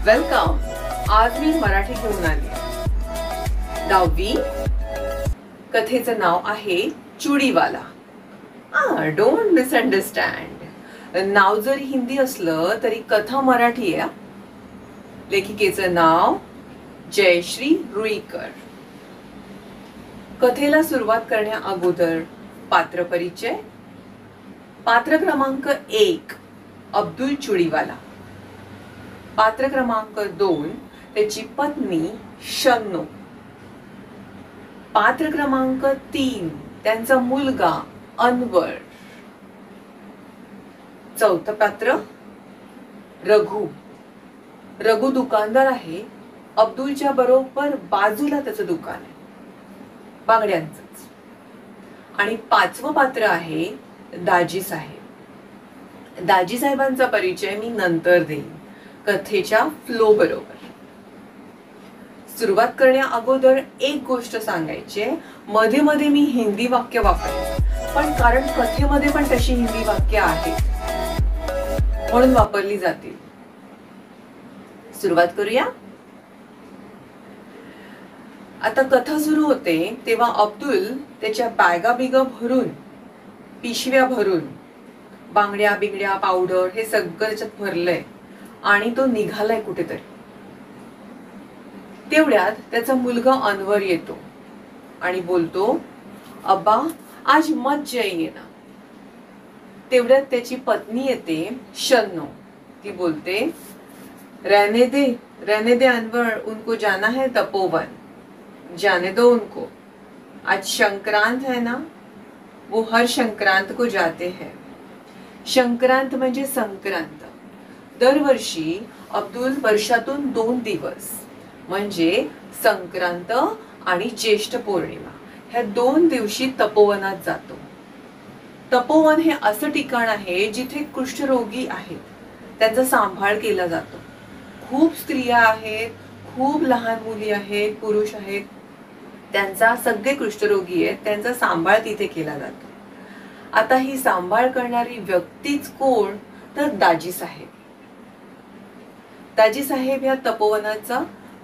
Welcome. आज मी मराठी घेऊन आली. 10वी. कथेचं नाव आहे चुडीवाला. Don't misunderstand. नाव जरी हिंदी असलं तरी कथा मराठी आहे. लेखिकेचं नाव जयश्री रुईकर. कथेला सुरुवात करण्या अगोदर पात्र परिचय. पात्र क्रमांक 1 अब्दुल चुडीवाला. पात्र क्रमांक 2 त्याची पत्नी शन्नो. पात्र क्रमांक 3 त्यांचा मुलगा अनवर. चौथं पात्र रघु. रघु दुकानदार आहे. अब्दुलच्या बरोबर बाजूला त्याचं दुकान आहे बांगड्यांचंच. आणि 5वं पात्र आहे दाजी साहेब. दाजी साहेबांचा परिचय मी नंतर देईन कथेच्या फ्लो बरोबर. सुरुवात करण्या अगोदर एक गोष्ट सांगायची. मध्ये मध्ये मी हिंदी वाक्य वापरते, पण कारण कथेमध्ये पण तशी हिंदी वाक्य आहेत म्हणून वापरली जातील. सुरुवात करूया. आता कथा सुरू होते तेव्हा अब्दुल त्याच्या बॅगा बिगा भरून, पिशव्या भरून, बांगड्या बिंगड्या पावडर हे सगळं त्याच्यात भरलंय आणि तो निघालाय कुठेतरी. तेवढ्यात त्याचा मुलगा अनवर येतो आणि बोलतो, अब्बा आज मज्जा ये ना. तेवढ्यात त्याची पत्नी येते शन्नो. ती बोलते, रहने दे अनवर, उनको जाना है तपोवन, जाने दो उनको. आज संक्रांत है ना, वो हर संक्रांत को जाते हैं. संक्रांत म्हणजे संक्रांत. दरवर्षी अब्दुल वर्षातून 2 दिवस म्हणजे संक्रांत आणि ज्येष्ठ पौर्णिमा ह्या 2 दिवशी तपोवनात जातो. तपोवन हे असं ठिकाण आहे जिथे कुष्ठरोगी आहेत, त्यांचा सांभाळ केला जातो. खूप स्त्रिया आहेत, खूप लहान मुली आहेत, पुरुष आहेत, त्यांचा सगळे कुष्ठरोगी आहेत, त्यांचा सांभाळ तिथे केला जातो. आता ही सांभाळ करणारी व्यक्तीच कोण तर दाजी साहेब. दाजी साहेब या तपोवनाचा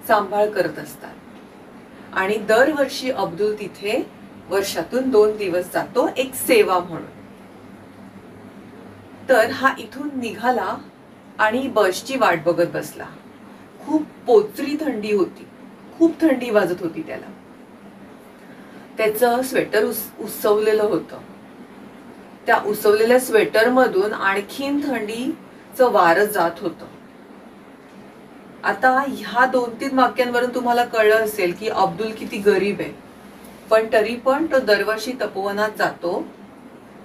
सांभाळ करत असतात आणि दरवर्षी अब्दुल तिथे वर्षातून 2 दिवस जातो एक सेवा म्हणून. तर हा इथून निघाला आणि बसची वाट बघत बसला. खूप पोचरी थंडी होती, खूप थंडी वाजत होती त्याला. त्याचं स्वेटर उसवलेलं होतं. त्या उसवलेल्या स्वेटर मधून आणखीन थंडीचं वारं जात होतं. आता ह्या 2-3 वाक्यांवरून तुम्हाला कळलं असेल की अब्दुल किती गरीब आहे, पण तरी पण तो दरवर्षी तपोवनात जातो.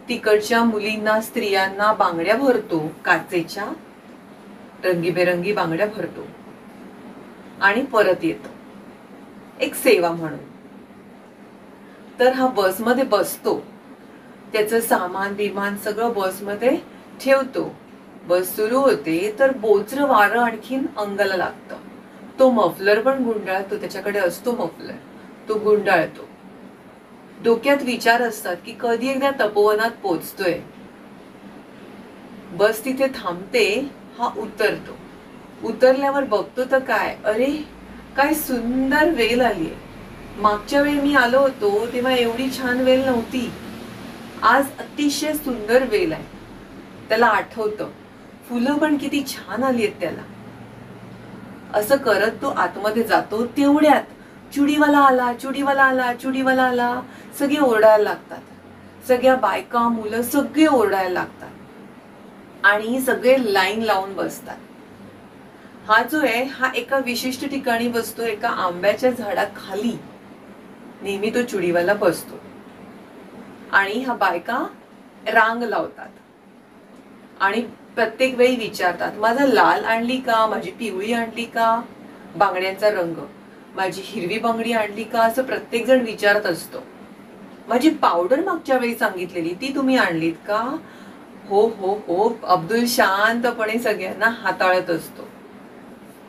तिकडच्या मुलींना, स्त्रियांना बांगड्या भरतो, काचेच्या रंगीबेरंगी बांगड्या भरतो आणि परत येतो एक सेवा म्हणून. तर हा बसमध्ये बसतो, त्याचं सामान बिमान सगळं बसमध्ये ठेवतो. बस सुरू होते तर बोचरं वारं आणखीन अंगाला लागतं. तो मफलर पण गुंडाळतो, त्याच्याकडे असतो मफलर, तो गुंडाळतो. डोक्यात विचार असतात की कधी एकदा तपोवनात पोचतोय. बस तिथे थांबते. हा उतरतो. उतरल्यावर बघतो तर काय, अरे काय सुंदर वेल आलीये. मागच्या वेळी मी आलो होतो तेव्हा एवढी छान वेल नव्हती. आज अतिशय सुंदर वेल आहे. त्याला आठवतं, फुलं पण किती छान आली आहेत त्याला. असं करत तो आतमध्ये जातो. तेवढ्यात चुडीवाला आला, चुडीवाला आला, चुडीवाला आला. सगळे ओरडायला लागतात. सगळ्या बायका, मुलं सगळे ओरडायला लागतात आणि सगळे लाईन लावून बसतात. हा जो आहे हा एका विशिष्ट ठिकाणी बसतो. एका आंब्याच्या झाडाखाली नेहमी तो चुडीवाला बसतो आणि ह्या बायका रांग लावतात आणि प्रत्येक वेळी विचारतात, माझा लाल आणली का, माझी पिवळी आणली का, बांगड्यांचा रंग, माझी हिरवी बांगडी आणली का, असं प्रत्येक जण विचारत असतो. माझी पावडर मागच्या वेळी सांगितलेली ती तुम्ही आणलीत का. हो हो हो. अब्दुल शांतपणे सगळ्यांना हाताळत असतो.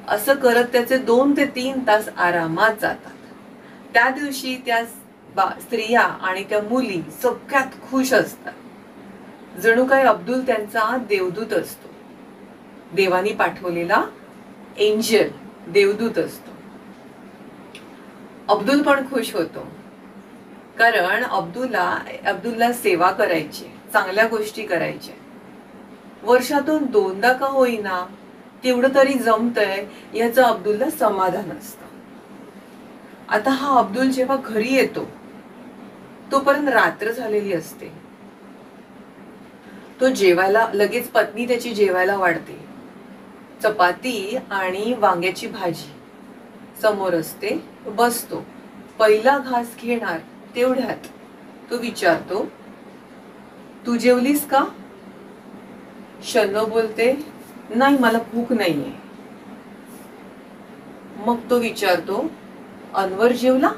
असं करत त्याचे 2 ते 3 तास आरामात जातात. त्या दिवशी त्या स्त्रिया आणि त्या मुली सगळ्यात खुश असतात. जणू काय अब्दुल त्यांचा देवदूत असतो, देवानी पाठवलेला एंजल, देवदूत असतो. अब्दुल पण खुश होतो, कारण अब्दुलला सेवा करायची, चांगल्या गोष्टी करायच्या. वर्षातून 2दा का होईना तेवढं तरी जमतंय याचं अब्दुलला समाधान असतं. आता हा अब्दुल जेव्हा घरी येतो तोपर्यंत रात्र झालेली असते. तो जेवायला लगेच पत्नी त्याची जेवायला वाढते. चपाती आणि वांग्याची भाजी समोर असते. बसतो. पहिला घास घेणार तेवढ्यात तो विचारतो, तू जेवलीस का? शन्नो बोलते, नाही, मला भूक नाहीये. मग तो विचारतो, अनवर जेवला?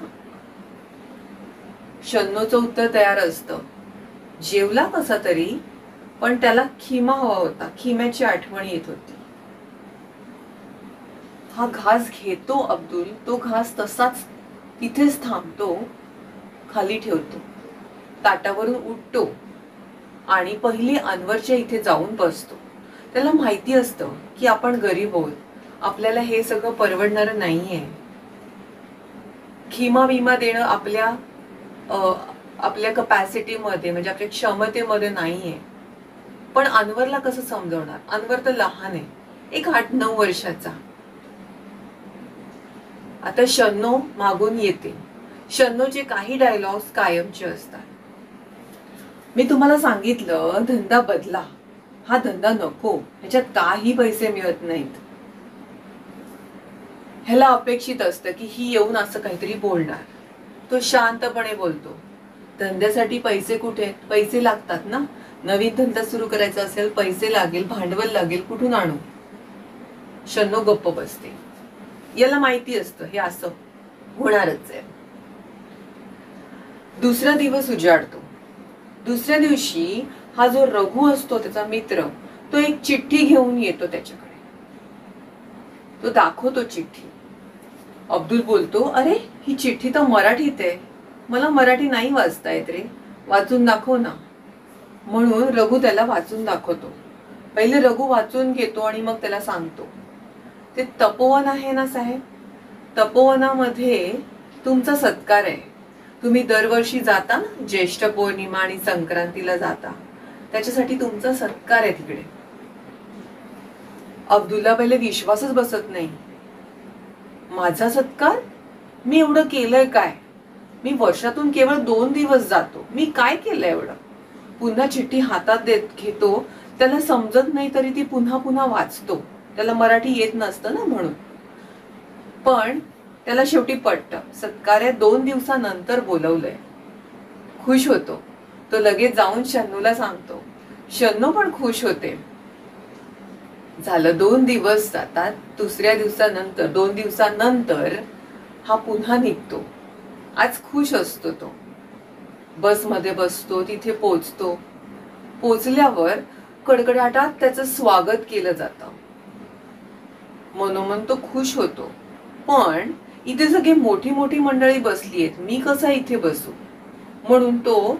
शन्नोचं उत्तर तयार असतं, जेवला कसा तरी, पण त्याला खिमा हवा होता, खिम्याची आठवण येत होती. हा घास घेतो अब्दुल, तो घास तसाच तिथेच थांबतो, खाली ठेवतो, ताटावरून उठतो आणि पहिले अनवरच्या इथे जाऊन बसतो. त्याला माहिती असतं की आपण गरीब आहोत, आपल्याला हे सगळं परवडणारं नाहीये. खिमा विमा देणं आपल्या कपॅसिटीमध्ये, म्हणजे आपल्या क्षमतेमध्ये नाहीये. पण अनवरला कसं समजवणार? अनवर तर लहान आहे, एक 8-9 वर्षाचा. आता शन्नो मागून येते. शन्नोचे काही डायलॉग्स कायमचे असतात. मी तुम्हाला सांगितलं धंदा बदला, हा धंदा नको, ह्याच्यात काही पैसे मिळत नाहीत. ह्याला अपेक्षित असतं की ही येऊन असं काहीतरी बोलणार. तो शांतपणे बोलतो, धंद्यासाठी पैसे कुठे? पैसे लागतात ना, नवीन धंदा सुरू करायचा असेल पैसे लागेल, भांडवल लागेल, कुठून आणू? शन्नो गप्प बसते. याला माहिती असतं हे असं होणारच आहे. दुसरा दिवस उजाडतो. दुसऱ्या दिवशी हा जो रघु असतो, त्याचा मित्र, तो एक चिठ्ठी घेऊन येतो त्याच्याकडे. तो दाखवतो चिठ्ठी. अब्दुल बोलतो, अरे ही चिठ्ठी तर मराठीत आहे, मला मराठी नाही वाचता येत रे, वाचून दाखव ना. म्हणून रघु त्याला वाचून दाखवतो. पहिले रघु वाचून घेतो आणि मग त्याला सांगतो, ते तपोवन आहे ना साहेब, तपोवनामध्ये तुमचा सत्कार आहे. तुम्ही दरवर्षी जाता ना, ज्येष्ठ पौर्णिमा आणि संक्रांतीला जाता, त्याच्यासाठी तुमचा सत्कार आहे तिकडे. अब्दुलला पहिले विश्वासच बसत नाही. माझा सत्कार? मी एवढं केलंय काय? मी वर्षातून केवळ 2 दिवस जातो, मी काय केलंय एवढं? पुन्हा चिठ्ठी हातात घेतो. त्याला समजत नाही तरी ती पुन्हा पुन्हा वाचतो. त्याला मराठी येत नसतं ना म्हणून. पण त्याला शेवटी पटतं, सत्कार 2 दिवसानंतर बोलवलंय. खुश होतो. तो लगेच जाऊन शन्नूला सांगतो. शन्नू पण खुश होते. झालं, 2 दिवस जातात. दुसऱ्या दिवसानंतर 2 दिवसानंतर हा पुन्हा निघतो. आज खुश असतो तो. बसमध्ये बसतो, तिथे पोचतो. पोचल्यावर कडकडाटात त्याचं स्वागत केलं जातं. मनोमन तो खुश होतो. पण इथे सगळे मोठी मोठी मंडळी बसलीयेत, मी कसा इथे बसू? म्हणून तो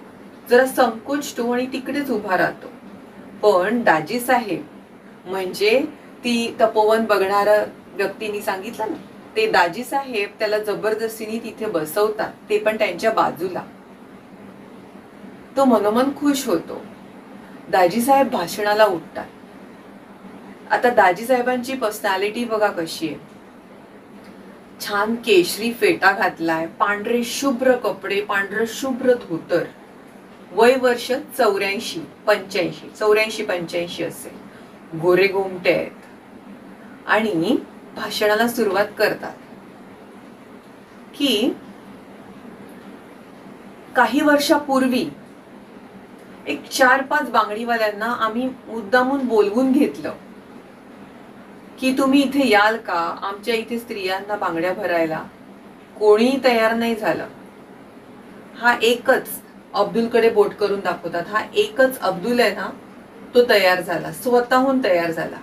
जरा संकोचतो आणि तिकडेच उभा राहतो. पण दाजी साहेब, म्हणजे ती तपोवन बघणारा व्यक्तीने सांगितलं ना, ते दाजी साहेब त्याला जबरदस्तीने तिथे बसवतात, ते पण त्यांच्या बाजूला. तो मनोमन खुश होतो. दाजी साहेब भाषणाला उठतात. आता दाजी साहेबांची पर्सनॅलिटी बघा कशी आहे. छान केशरी फेटा घातलाय, पांढरे शुभ्र कपडे, पांढरं शुभ्र धोतर. वय वर्ष 84-85 असेल. गोरे गोमटे आहेत आणि भाषणाला सुरुवात करतात की काही वर्षापूर्वी एक 4-5 बांगडीवाल्यांना आम्ही मुद्दामून बोलवून घेतलं की तुम्ही इथे याल का, आमच्या इथे स्त्रियांना बांगड्या भरायला. कोणी तयार नाही झालं. हा एकच, अब्दुलकडे बोट करून दाखवतात, हा एकच अब्दुल आहे ना, तो तयार झाला, स्वतःहून तयार झाला.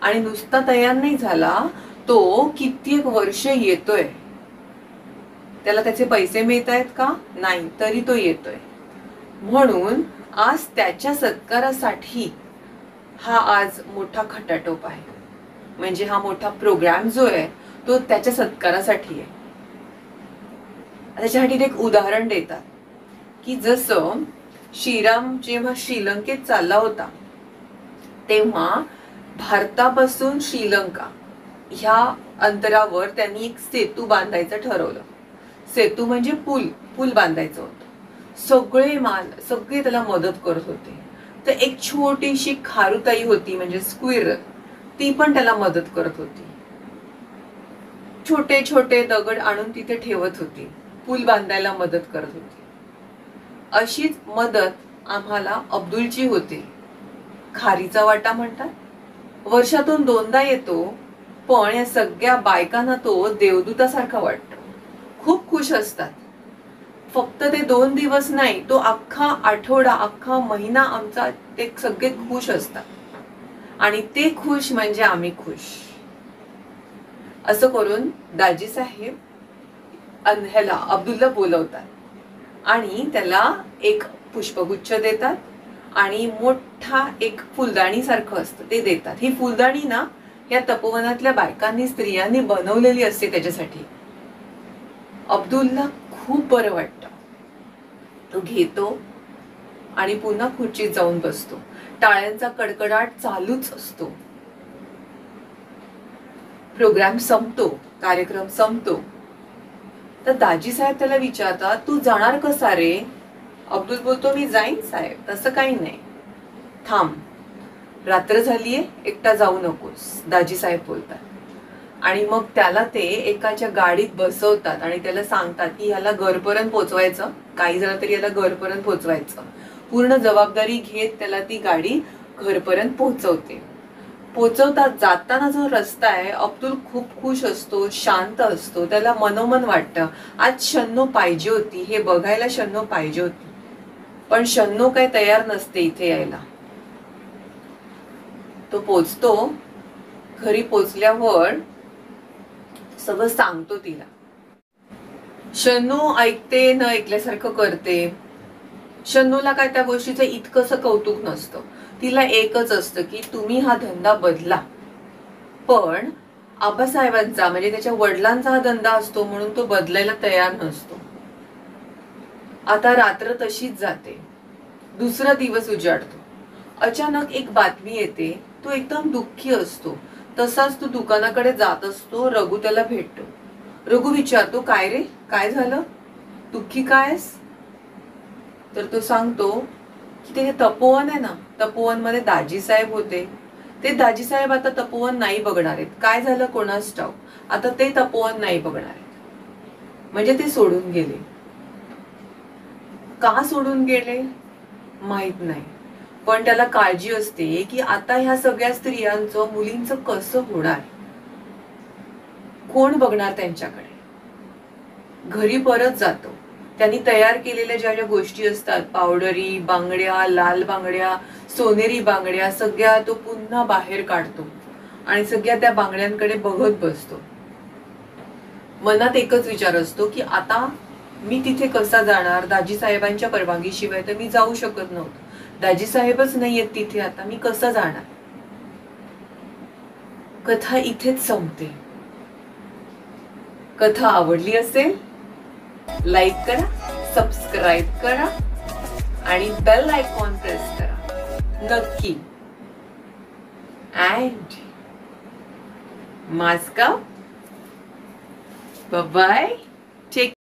आणि नुसता तयार नाही झाला, तो कित्येक वर्ष येतोय. त्याला त्याचे पैसे मिळत आहेत का? नाही, तरी तो येतोय. म्हणून आज त्याच्या सत्कारासाठी हा आज मोठा खटाटोप आहे. म्हणजे हा मोठा प्रोग्राम जो आहे तो त्याच्या सत्कारासाठी आहे. त्याच्यासाठी एक उदाहरण देतात की जसं श्रीराम जेव्हा श्रीलंकेत चालला होता तेव्हा भारतापासून श्रीलंका ह्या अंतरावर त्यांनी एक सेतू बांधायचं ठरवलं. सेतू म्हणजे पूल बांधायचं होतं. सगळे त्याला मदत करत होते. तर एक छोटीशी खारुताई होती म्हणजे स्क्विरल, ती पण त्याला मदत करत होती. छोटे छोटे दगड आणून तिथे ठेवत होती, पूल बांधायला मदत करत होती. अशीच मदत आम्हाला अब्दुलची होते. खारीचा वाटा म्हणतात. वर्षातून 2दा येतो, पण या सगळ्या बायकांना तो देवदूतासारखा वाटतो. खूप खुश असतात. फक्त ते 2 दिवस नाही, तो अख्खा आठवडा, अख्खा महिना आमचा ते सगळे खुश असतात. आणि ते खुश म्हणजे आम्ही खुश. असं करून दाजी साहेब ह्याला अब्दुलला बोलवतात आणि त्याला एक पुष्पगुच्छ देतात आणि मोठा एक फुलदाणी सारखं असतं ते देतात. ही फुलदाणी ना या तपोवनातल्या बायकांनी, स्त्रियांनी बनवलेली असते त्याच्यासाठी. अब्दुलला खूप बरं वाटतं. तो घेतो आणि पुन्हा खुर्चीत जाऊन बसतो. टाळ्यांचा कडकडाट चालूच असतो. प्रोग्राम संपतो, कार्यक्रम संपतो. तर दाजी साहेब त्याला विचारतात, तू जाणार कसा रे? अब्दुल बोलतो, मी जाईन साहेब, तसं काही नाही. थांब, रात्र झालीये, एकटा जाऊ नकोस, दाजी साहेब बोलतात. आणि मग त्याला ते एकाच्या गाडीत बसवतात आणि त्याला सांगतात की ह्याला घरपर्यंत पोचवायचं, काही झालं तरी याला घरपर्यंत पोचवायचं. पूर्ण जबाबदारी घेत त्याला ती गाडी घरपर्यंत पोचवतात. जाताना जो रस्ता आहे, अब्दुल खूप खुश असतो, शांत असतो. त्याला मनोमन वाटतं आज शन्नो पाहिजे होती, हे बघायला शन्नो पाहिजे होती. पण शन्नो काही तयार नसते इथे यायला. तो पोचतो. घरी पोचल्यावर सगळं सांगतो तिला. शन्नू ऐकते, न ऐकल्यासारखं करते. शन्नूला काय त्या गोष्टीचं इतकंसं कौतुक नसतं. तिला एकच असतं की तुम्ही हा धंदा बदला. पण आबासाहेबांचा म्हणजे त्याच्या वडिलांचा हा धंदा असतो म्हणून तो बदलायला तयार नसतो. आता रात्र तशीच जाते. दुसरा दिवस उजाडतो. अचानक एक बातमी येते. तो एकदम दुःखी असतो. तसाच तो दुकानाकडे जात असतो. रघु त्याला भेटतो. रघु विचारतो, काय रे, काय झालं, दुःखी कायस? तर तो सांगतो की ते तपोवन आहे ना, तपोवन मध्ये दाजी साहेब होते. ते दाजी साहेब आता तपोवन नाही बघणार आहेत. काय झालं कोणास ठाऊक, आता ते तपोवन नाही बघणार आहेत. म्हणजे ते सोडून गेले. का सोडून गेले माहित नाही, पण त्याला काळजी असते की आता ह्या सगळ्या स्त्रियांचं, मुलींचं कसं होणार, कोण बघणार त्यांच्याकडे. घरी परत जातो. त्यांनी तयार केलेल्या ज्या ज्या गोष्टी असतात, पावडरी, बांगड्या, लाल बांगड्या, सोनेरी बांगड्या, सगळ्या तो पुन्हा बाहेर काढतो आणि सगळ्या त्या बांगड्यांकडे बघत बसतो. मनात एकच विचार असतो की आता मी तिथे कसा जाणार, दाजी साहेबांच्या परवानगीशिवाय तर मी जाऊ शकत नव्हतो. दाजी साहेबच नाहीयेत तिथे, आता मी कसं जाणार. कथा इथेच संपते. कथा आवडली असेल लाईक करा, सबस्क्राईब करा आणि बेल आयकॉन प्रेस करा नक्की. And मास्का bye. टेक